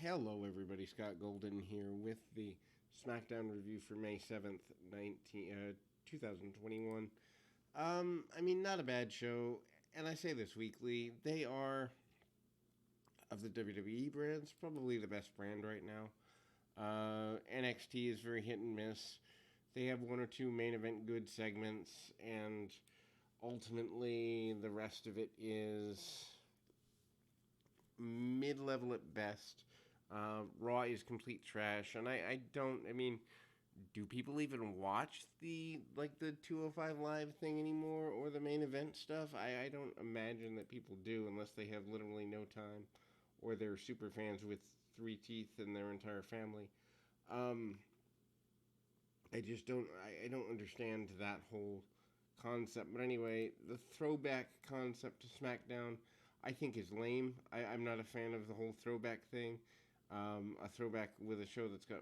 Hello, everybody. Scott Golden here with the SmackDown review for May 7th, 2021. Not a bad show, and I say this weekly. They are, of the WWE brands, probably the best brand right now. NXT is very hit and miss. They have one or two main event good segments, and ultimately the rest of it is mid-level at best. Raw is complete trash, and I don't. Do people even watch the 205 Live thing anymore or the main event stuff? I don't imagine that people do unless they have literally no time, or they're super fans with three teeth in their entire family. I just don't. I don't understand that whole concept. But anyway, the throwback concept to SmackDown, I think, is lame. I'm not a fan of the whole throwback thing. A throwback with a show that's got,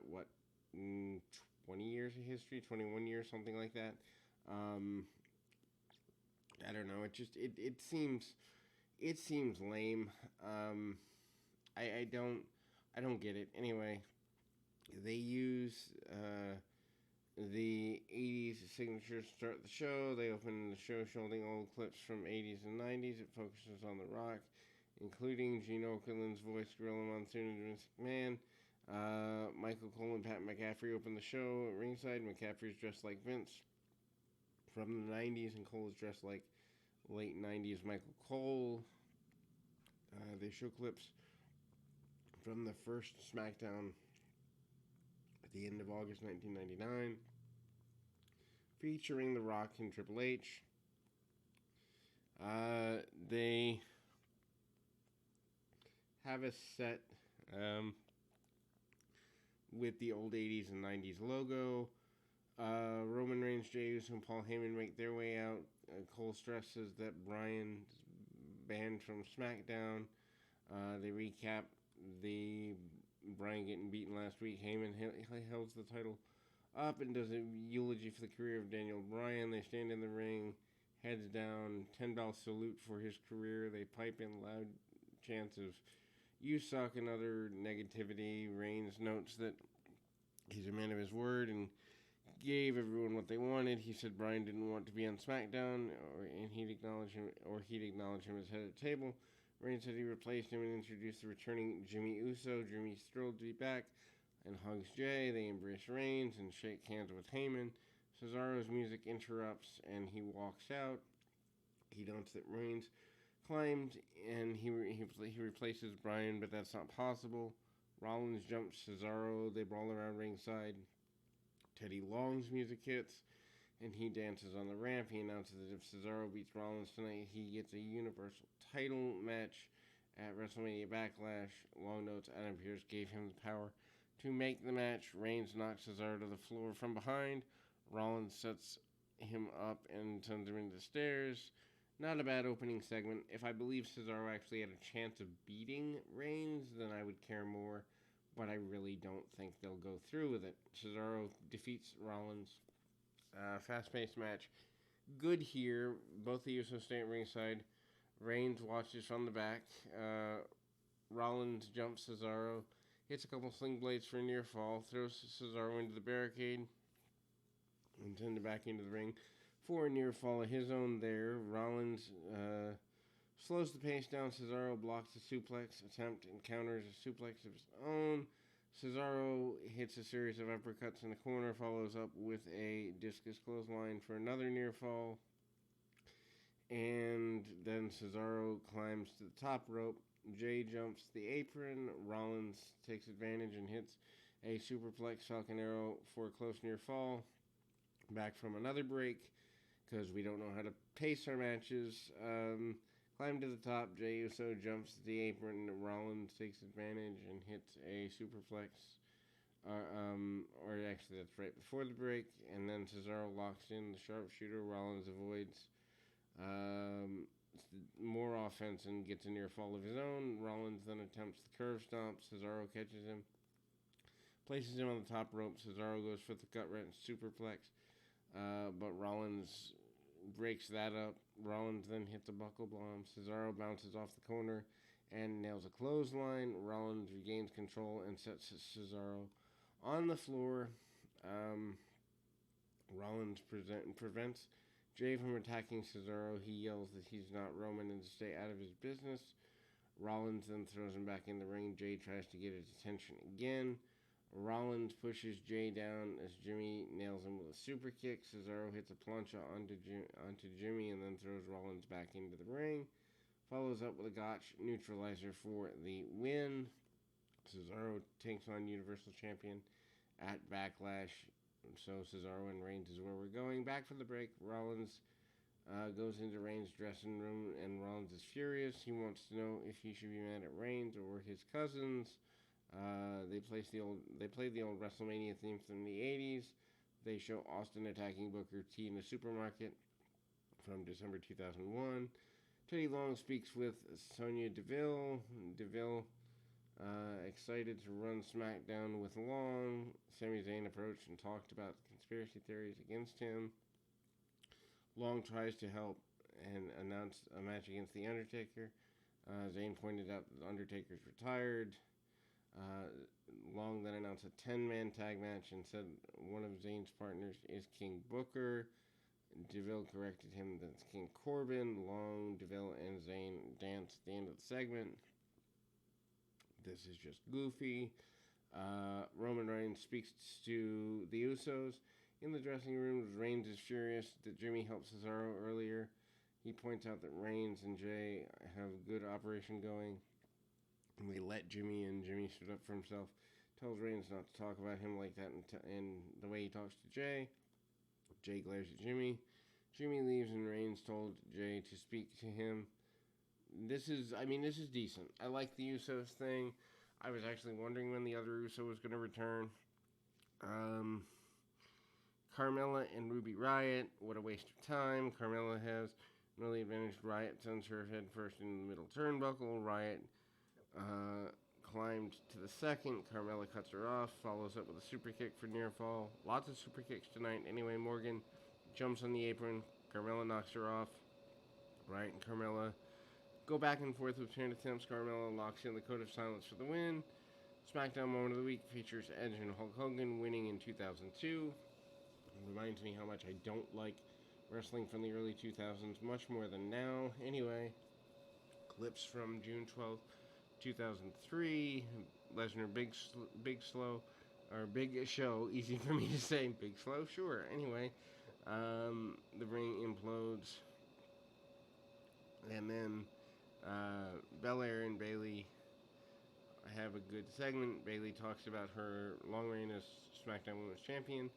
20 years of history, 21 years, something like that. I don't know. It seems lame. I don't get it. Anyway, they use the 80s signature to start the show. They open the show showing old clips from 80s and 90s. It focuses on The Rock, including Gene Okerlund's voice, Gorilla Monsoon, and Vince McMahon. Michael Cole and Pat McCaffrey open the show at ringside. McCaffrey's dressed like Vince from the 90s, and Cole is dressed like late 90s Michael Cole. They show clips from the first SmackDown at the end of August 1999, featuring The Rock and Triple H. They have a set with the old 80s and 90s logo. Roman Reigns, Jey Uso, and Paul Heyman make their way out. Cole stresses that Bryan's banned from SmackDown. They recap the Bryan getting beaten last week. Heyman holds the title up and does a eulogy for the career of Daniel Bryan. They stand in the ring, heads down, 10-bell salute for his career. They pipe in loud chants of "You suck" and other negativity. Reigns notes that he's a man of his word and gave everyone what they wanted. He said Bryan didn't want to be on SmackDown, and he'd acknowledge him as head of the table. Reigns said he replaced him and introduced the returning Jimmy Uso. Jimmy's thrilled to be back and hugs Jey. They embrace Reigns and shake hands with Heyman. Cesaro's music interrupts and he walks out. He notes that Reigns climbed and he replaces Bryan, but that's not possible. Rollins jumps Cesaro. They brawl around ringside. Teddy Long's music hits, and he dances on the ramp. He announces that if Cesaro beats Rollins tonight, he gets a Universal title match at WrestleMania Backlash. Long notes Adam Pearce gave him the power to make the match. Reigns knocks Cesaro to the floor from behind. Rollins sets him up and sends him into the stairs. Not a bad opening segment. If I believe Cesaro actually had a chance of beating Reigns, then I would care more. But I really don't think they'll go through with it. Cesaro defeats Rollins. Fast-paced match. Good here. Both the Usos stay at ringside. Reigns watches from the back. Rollins jumps Cesaro. Hits a couple sling blades for a near fall. Throws Cesaro into the barricade. And sends him back into the ring for a near fall of his own there. Rollins slows the pace down. Cesaro blocks the suplex attempt and counters a suplex of his own. Cesaro hits a series of uppercuts in the corner, follows up with a discus clothesline for another near fall. And then Cesaro climbs to the top rope. Jey jumps the apron. Rollins takes advantage and hits a superplex Falcon Arrow for a close near fall. Back from another break, because we don't know how to pace our matches. Climb to the top. Jey Uso jumps the apron. Rollins takes advantage and hits a superplex. Or actually, that's right before the break. And then Cesaro locks in the sharpshooter. Rollins avoids more offense and gets a near fall of his own. Rollins then attempts the curve stomp. Cesaro catches him. Places him on the top rope. Cesaro goes for the gut wrench superplex. But Rollins breaks that up. Rollins then hits a buckle bomb. Cesaro bounces off the corner and nails a clothesline. Rollins regains control and sets Cesaro on the floor. Rollins prevents Jay from attacking Cesaro. He yells that he's not Roman and to stay out of his business. Rollins then throws him back in the ring. Jay tries to get his attention again. Rollins pushes Jay down as Jimmy nails him with a super kick. Cesaro hits a plancha onto Jimmy and then throws Rollins back into the ring. Follows up with a Gotch neutralizer for the win. Cesaro takes on Universal Champion at Backlash. So Cesaro and Reigns is where we're going. Back for the break. Rollins goes into Reigns' dressing room, and Rollins is furious. He wants to know if he should be mad at Reigns or his cousins. They played the old WrestleMania theme from the 80s. They show Austin attacking Booker T in the supermarket from December 2001. Teddy Long speaks with Sonya Deville. Deville excited to run SmackDown with Long. Sami Zayn approached and talked about conspiracy theories against him. Long tries to help and announce a match against The Undertaker. Zayn pointed out that The Undertaker's retired. Long then announced a 10-man tag match and said one of Zayn's partners is King Booker. Deville corrected him that it's King Corbin. Long, Deville, and Zayn dance at the end of the segment. This is just goofy. Roman Reigns speaks to the Usos. In the dressing room, Reigns is furious that Jimmy helped Cesaro earlier. He points out that Reigns and Jay have a good operation going. And they let Jimmy, and Jimmy stood up for himself. Tells Reigns not to talk about him like that and the way he talks to Jay. Jay glares at Jimmy. Jimmy leaves, and Reigns told Jay to speak to him. This is decent. I like the Usos thing. I was actually wondering when the other Uso was going to return. Carmella and Ruby Riott, what a waste of time. Carmella has an early advantage. Riott sends her head first in the middle turnbuckle. Riott climbed to the second. Carmella cuts her off, follows up with a super kick for near fall. Lots of super kicks tonight. Anyway, Morgan jumps on the apron. Carmella knocks her off. Riott and Carmella go back and forth with turn attempts. Carmella locks in the Code of Silence for the win. SmackDown Moment of the Week features Edge and Hulk Hogan winning in 2002. It reminds me how much I don't like wrestling from the early 2000s, much more than now. Anyway, clips from June 12th, 2003. Lesnar Big Show. Easy for me to say. Big Slow? Sure. Anyway, the ring implodes. And then Belair and Bayley have a good segment. Bayley talks about her long reign as SmackDown Women's Champion.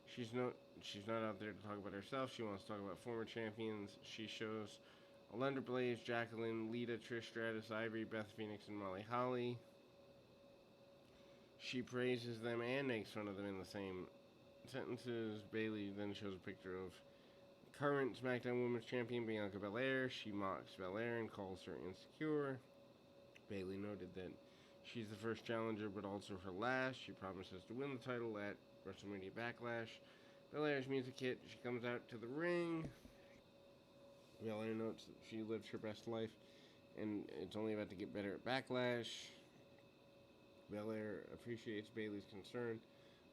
She's not out there to talk about herself. She wants to talk about former champions. She shows Alundra Blaze, Jacqueline, Lita, Trish Stratus, Ivory, Beth Phoenix, and Molly Holly. She praises them and makes fun of them in the same sentences. Bayley then shows a picture of current SmackDown Women's Champion Bianca Belair. She mocks Belair and calls her insecure. Bayley noted that she's the first challenger, but also her last. She promises to win the title at WrestleMania Backlash. Belair's music hit. She comes out to the ring. Belair notes that she lives her best life, and it's only about to get better at Backlash. Belair appreciates Bayley's concern,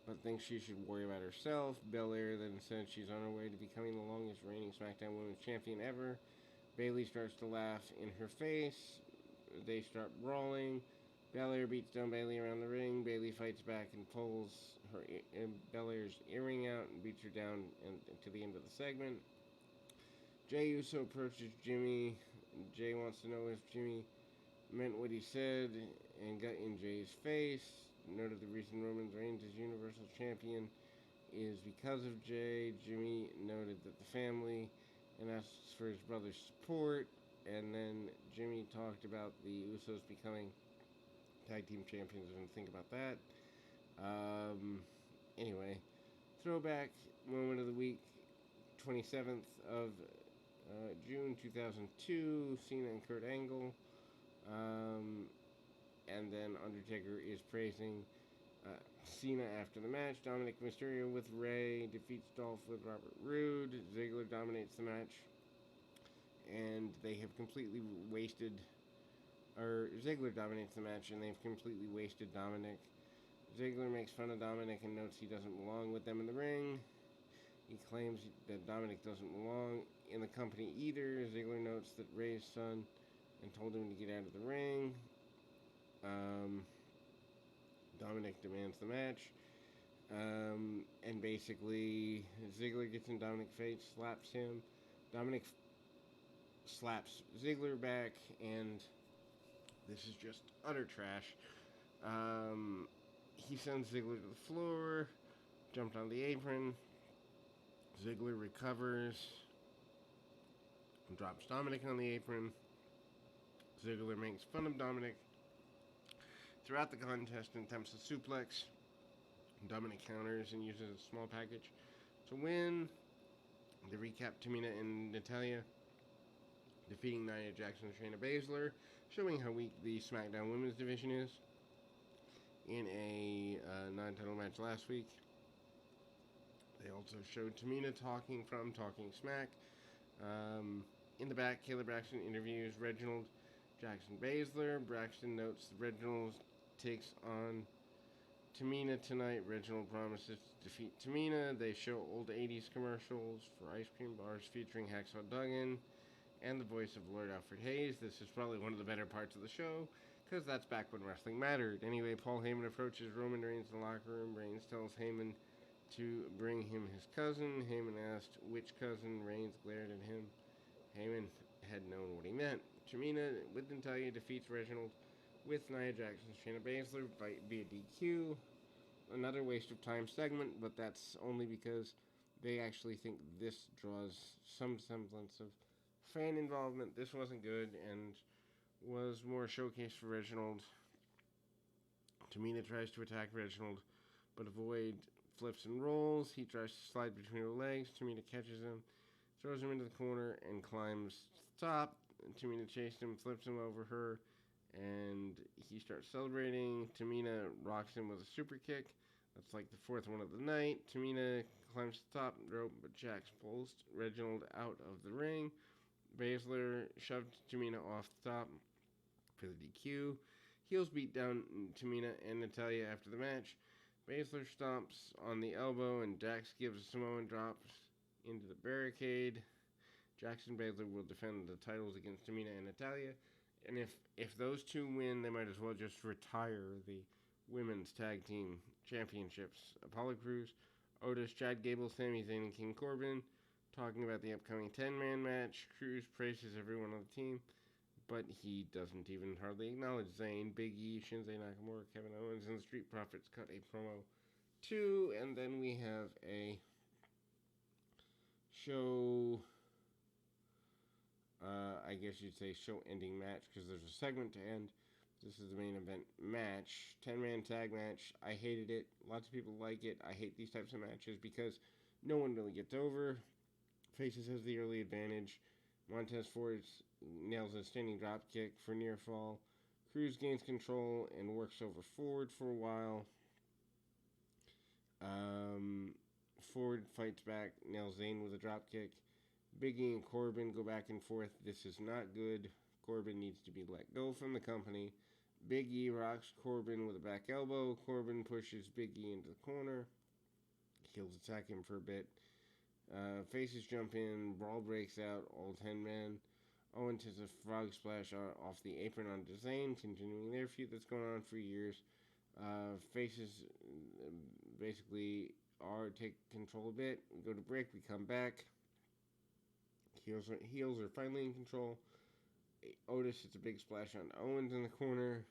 but thinks she should worry about herself. Belair then says she's on her way to becoming the longest reigning SmackDown Women's Champion ever. Bayley starts to laugh in her face. They start brawling. Belair beats down Bayley around the ring. Bayley fights back and pulls Belair's earring out and beats her down to the end of the segment. Jey Uso approaches Jimmy. Jay wants to know if Jimmy meant what he said and got in Jay's face. Noted the reason Roman Reigns is Universal Champion is because of Jay. Jimmy noted that the family and asks for his brother's support. And then Jimmy talked about the Usos becoming tag team champions and think about that. Anyway, throwback moment of the week, 27th of June 2002, Cena and Kurt Angle. And then Undertaker is praising Cena after the match. Dominic Mysterio with Rey defeats Dolph with Robert Roode. Ziggler dominates the match. And they have completely wasted or Ziggler dominates the match, and they've completely wasted Dominic. Ziggler makes fun of Dominic and notes he doesn't belong with them in the ring. He claims that Dominic doesn't belong in the company either. Ziggler notes that Ray's son and told him to get out of the ring. Dominic demands the match. And basically, Ziggler gets in Dominic's face, slaps him. Dominic slaps Ziggler back, and this is just utter trash. He sends Ziggler to the floor, jumped on the apron. Ziggler recovers, drops Dominic on the apron. Ziggler makes fun of Dominic throughout the contest and attempts a suplex. Dominic counters and uses a small package to win. The recap: Tamina and Natalya defeating Nia Jax and Shayna Baszler, showing how weak the SmackDown Women's Division is. In a non-title match last week, they also showed Tamina talking Smack. In the back, Kayla Braxton interviews Reginald Jackson Baszler. Braxton notes Reginald takes on Tamina tonight. Reginald promises to defeat Tamina. They show old 80s commercials for ice cream bars featuring Hacksaw Duggan and the voice of Lord Alfred Hayes. This is probably one of the better parts of the show, because that's back when wrestling mattered. Anyway, Paul Heyman approaches Roman Reigns in the locker room. Reigns tells Heyman to bring him his cousin. Heyman asked which cousin. Reigns glared at him. Heyman had known what he meant. Tamina with Natalya defeats Reginald with Nia Jax and Shayna Baszler via DQ. Another waste of time segment, but that's only because they actually think this draws some semblance of fan involvement. This wasn't good and was more a showcase for Reginald. Tamina tries to attack Reginald, but avoid flips and rolls. He tries to slide between her legs. Tamina catches him, throws him into the corner, and climbs to the top. Tamina chased him, flips him over her, and he starts celebrating. Tamina rocks him with a super kick. That's like the fourth one of the night. Tamina climbs to the top rope, but Jax pulls Reginald out of the ring. Baszler shoved Tamina off the top for the DQ. Heels beat down Tamina and Natalya after the match. Baszler stomps on the elbow, and Jax gives a Samoan drop into the barricade. Jax and Baszler will defend the titles against Tamina and Natalya. And if those two win, they might as well just retire the women's tag team championships. Apollo Crews, Otis, Chad Gable, Sami Zayn, and King Corbin talking about the upcoming 10-man match. Crews praises everyone on the team, but he doesn't even hardly acknowledge Zayn. Big E, Shinsuke Nakamura, Kevin Owens, and the Street Profits cut a promo too. And then we have a show, I guess you'd say show-ending match, because there's a segment to end. This is the main event match, 10-man tag match. I hated it. Lots of people like it. I hate these types of matches because no one really gets over. Faces has the early advantage. Montez Ford nails a standing drop kick for near fall. Crews gains control and works over Ford for a while. Ford fights back, nails Zayn with a drop kick. Big E and Corbin go back and forth. This is not good. Corbin needs to be let go from the company. Big E rocks Corbin with a back elbow. Corbin pushes Big E into the corner. Heels attack him for a bit. Faces jump in. Brawl breaks out. All 10 men. Owens hits a frog splash off the apron onto Zayn, continuing their feud that's going on for years. Faces basically take control a bit. We go to break. We come back. Heels are finally in control. Otis hits a big splash on Owens in the corner.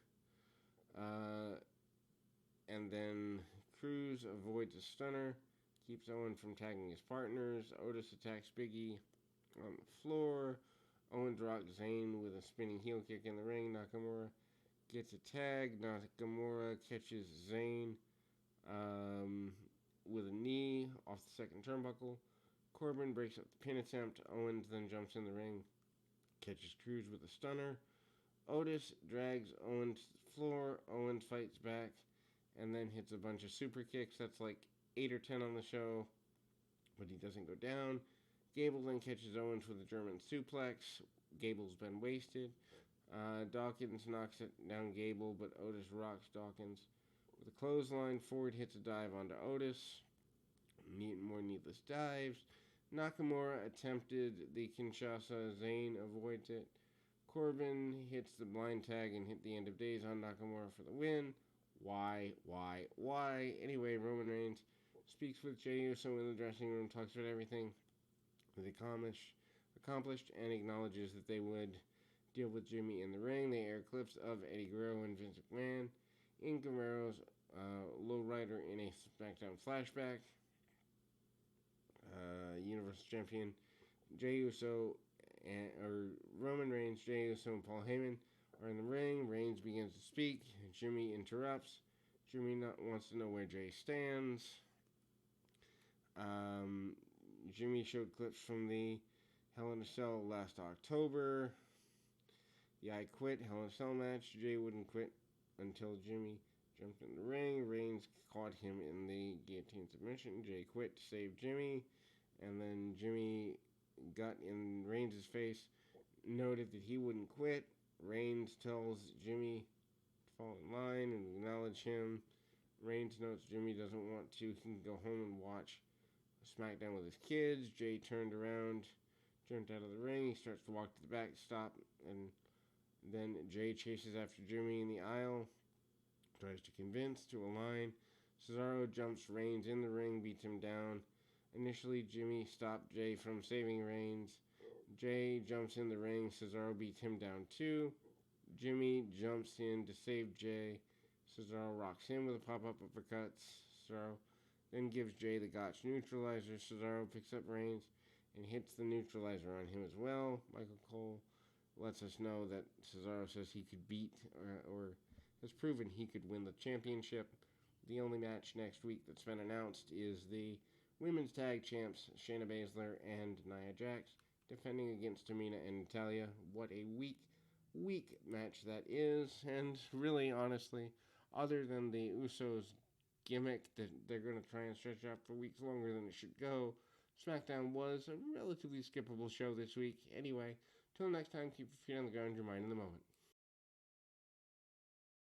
And then Crews avoids a stunner. Keeps Owen from tagging his partners. Otis attacks Big E on the floor. Owens rocks Zayn with a spinning heel kick in the ring. Nakamura gets a tag. Nakamura catches Zayn with a knee off the second turnbuckle. Corbin breaks up the pin attempt. Owens then jumps in the ring. Catches Crews with a stunner. Otis drags Owens to the floor. Owens fights back and then hits a bunch of super kicks. That's like 8 or 10 on the show, but he doesn't go down. Gable then catches Owens with a German suplex. Gable's been wasted. Dawkins knocks it down Gable, but Otis rocks Dawkins. With a clothesline, Ford hits a dive onto Otis. More needless dives. Nakamura attempted the Kinshasa. Zayn avoids it. Corbin hits the blind tag and hit the end of days on Nakamura for the win. Why? Anyway, Roman Reigns speaks with Jey Uso in the dressing room, talks about everything they accomplished, and acknowledges that they would deal with Jimmy in the ring. They air clips of Eddie Guerrero and Vince McMahon in Guerrero's lowrider in a SmackDown flashback. Universal Champion Jey Uso or Roman Reigns, Jey Uso, and Paul Heyman are in the ring. Reigns begins to speak. Jimmy interrupts. Jimmy wants to know where Jey stands. Jimmy showed clips from the Hell in a Cell last October. The I Quit Hell in a Cell match. Jey wouldn't quit until Jimmy jumped in the ring. Reigns caught him in the guillotine submission. Jey quit to save Jimmy. And then Jimmy got in Reigns' face, noted that he wouldn't quit. Reigns tells Jimmy to fall in line and acknowledge him. Reigns notes Jimmy doesn't want to. He can go home and watch SmackDown with his kids. Jey turned around, jumped out of the ring. He starts to walk to the back, stop, and then Jey chases after Jimmy in the aisle, tries to convince to align. Cesaro jumps Reigns in the ring, beats him down. Initially, Jimmy stopped Jey from saving Reigns. Jey jumps in the ring. Cesaro beats him down too. Jimmy jumps in to save Jey. Cesaro rocks him with a pop-up uppercut. Cesaro then gives Jey the Gotch neutralizer. Cesaro picks up Reigns and hits the neutralizer on him as well. Michael Cole lets us know that Cesaro says he could beat or has proven he could win the championship. The only match next week that's been announced is the Women's Tag Champs Shayna Baszler and Nia Jax defending against Tamina and Natalya. What a weak match that is. And really, honestly, other than the Usos gimmick that they're going to try and stretch out for weeks longer than it should go, SmackDown was a relatively skippable show this week. Anyway, till next time, keep your feet on the ground, your mind in the moment.